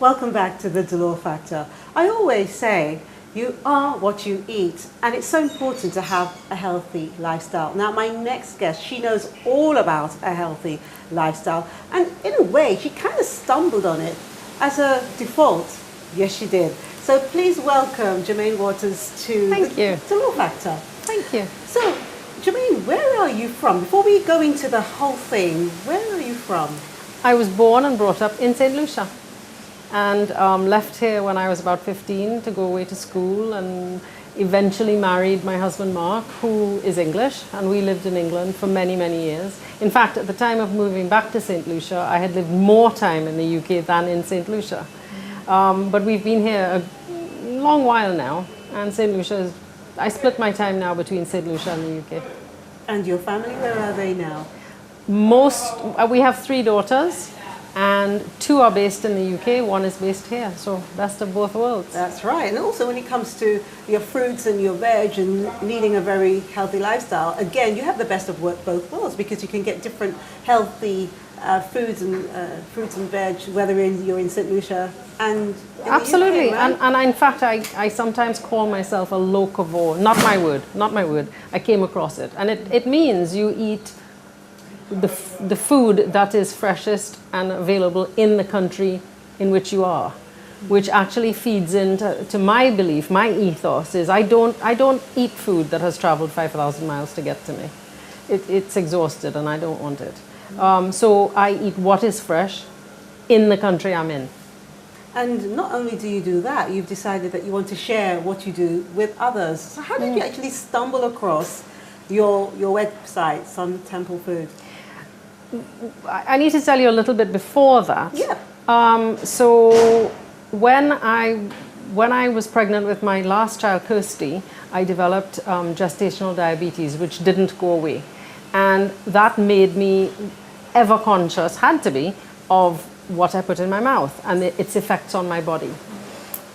Welcome back to the Dolor Factor. I always say you are what you eat, and it's so important to have a healthy lifestyle. Now, my next guest, she knows all about a healthy lifestyle, and in a way, she kind of stumbled on it as a default. Yes, she did. So please welcome Jermaine Waters to the Dolor Factor. Thank you. So, Jermaine, where are you from? Before we go into the whole thing, where are you from? I was born and brought up in St. Lucia, and left here when I was about 15 to go away to school, and eventually married my husband Mark, who is English, and we lived in England for many, many years. In fact, at the time of moving back to St. Lucia, I had lived more time in the UK than in St. Lucia. But we've been here a long while now, and St. Lucia is, I split my time now between St. Lucia and the UK. And your family, where are they now? We have 3 daughters, and 2 are based in the UK, 1 is based here, so best of both worlds. That's right. And also when it comes to your fruits and your veg and leading a very healthy lifestyle, again, you have the best of both worlds, because you can get different healthy foods and fruits and veg, whether you're in St. Lucia and in Absolutely. the UK, right? And in fact, I sometimes call myself a locavore. Not my word. I came across it. And it means you eat the food that is freshest and available in the country in which you are, which actually feeds into my belief, my ethos is I don't eat food that has traveled 5,000 miles to get to me. It's exhausted and I don't want it. So I eat what is fresh in the country I'm in. And not only do you do that, you've decided that you want to share what you do with others. So how did you actually stumble across your website, Sun Temple Food? I need to tell you a little bit before that. Yeah. So when I was pregnant with my last child, Kirsty, I developed gestational diabetes, which didn't go away. And that made me ever conscious, had to be, of what I put in my mouth and its effects on my body.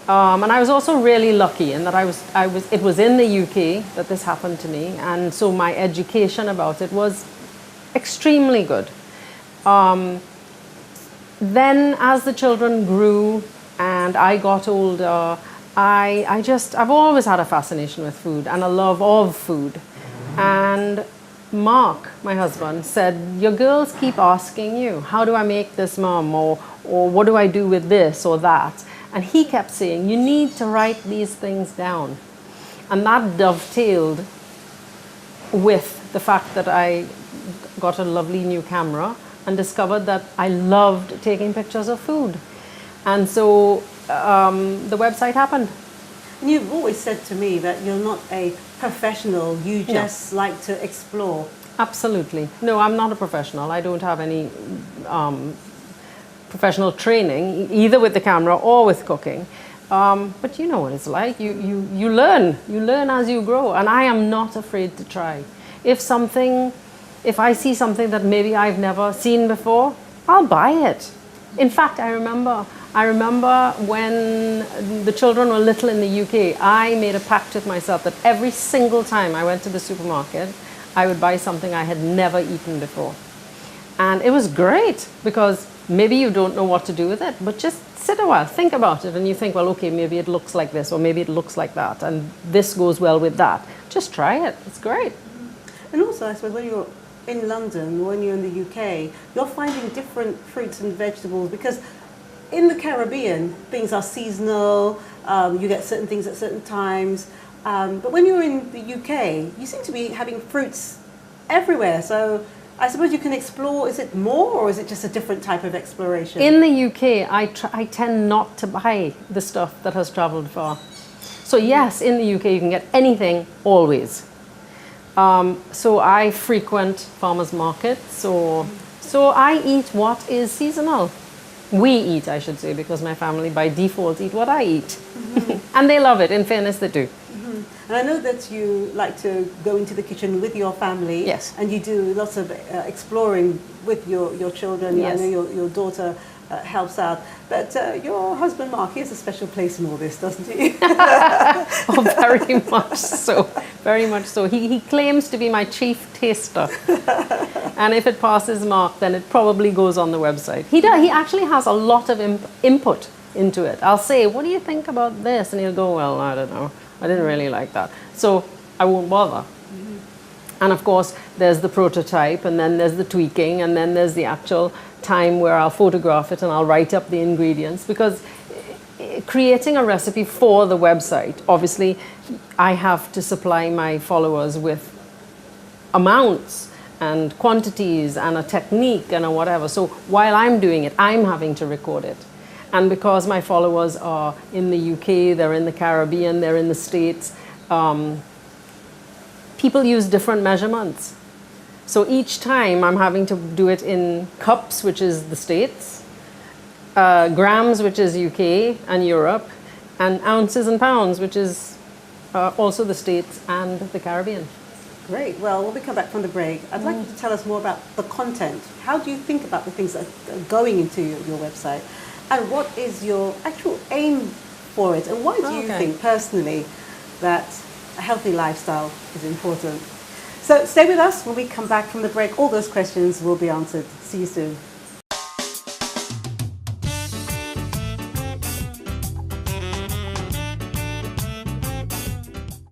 And I was also really lucky in that it was in the UK that this happened to me, and so my education about it was extremely good. Then as the children grew and I got older, I've always had a fascination with food and a love of food. And Mark, my husband, said, your girls keep asking you, how do I make this, Mom? Or what do I do with this or that? And he kept saying, you need to write these things down. And that dovetailed with the fact that I got a lovely new camera and discovered that I loved taking pictures of food. And so the website happened. And you've always said to me that you're not a professional, you just like to explore. Absolutely. No, I'm not a professional. I don't have any professional training, either with the camera or with cooking. But you know what it's like. You learn as you grow. And I am not afraid to try. If I see something that maybe I've never seen before, I'll buy it. In fact, I remember when the children were little in the UK, I made a pact with myself that every single time I went to the supermarket, I would buy something I had never eaten before. And it was great, because maybe you don't know what to do with it, but just sit a while, think about it, and you think, well, okay, maybe it looks like this, or maybe it looks like that, and this goes well with that. Just try it. It's great. And also, I suppose, when you're in London, when you're in the UK, you're finding different fruits and vegetables, because in the Caribbean, things are seasonal, you get certain things at certain times, but when you're in the UK, you seem to be having fruits everywhere, so I suppose you can explore. Is it more, or is it just a different type of exploration? In the UK, I tend not to buy the stuff that has travelled far. So yes, in the UK you can get anything, always. So I frequent farmers markets, so I eat what is seasonal. We eat, I should say, because my family by default eat what I eat. Mm-hmm. And they love it, in fairness they do. Mm-hmm. And I know that you like to go into the kitchen with your family. Yes. And you do lots of exploring with your children. Yes. I know your daughter helps out. But your husband, Mark, he has a special place in all this, doesn't he? Oh, very much so. Very much so. He claims to be my chief taster. And if it passes Mark, then it probably goes on the website. He actually has a lot of input into it. I'll say, what do you think about this? And he'll go, well, I don't know. I didn't really like that. So I won't bother. And of course, there's the prototype, and then there's the tweaking, and then there's the actual time where I'll photograph it and I'll write up the ingredients. Because creating a recipe for the website, obviously, I have to supply my followers with amounts and quantities and a technique and a whatever. So while I'm doing it, I'm having to record it. And because my followers are in the UK, they're in the Caribbean, they're in the States, people use different measurements. So each time I'm having to do it in cups, which is the States, grams, which is UK and Europe, and ounces and pounds, which is also the States and the Caribbean. Great. Well, when we come back from the break, I'd like you to tell us more about the content. How do you think about the things that are going into your website? And what is your actual aim for it? And why do you think personally that a healthy lifestyle is important? So stay with us. When we come back from the break, all those questions will be answered. See you soon.